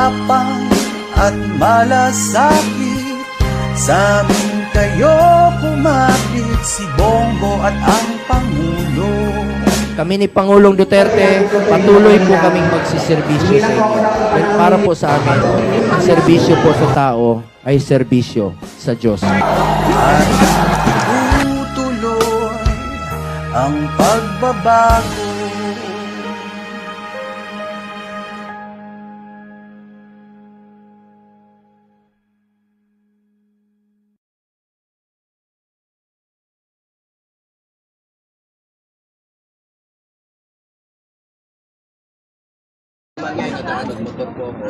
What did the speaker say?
matapang at malasakit. Sa amin kayo kumapit, si Bongo at ang Pangulo. Kami ni Pangulong Duterte, patuloy po kaming magsiservisyo sa inyo. At para po sa amin, ang serbisyo po sa tao ay serbisyo sa Diyos. At tutuloy ang pagbabago. Nagmotor po ako.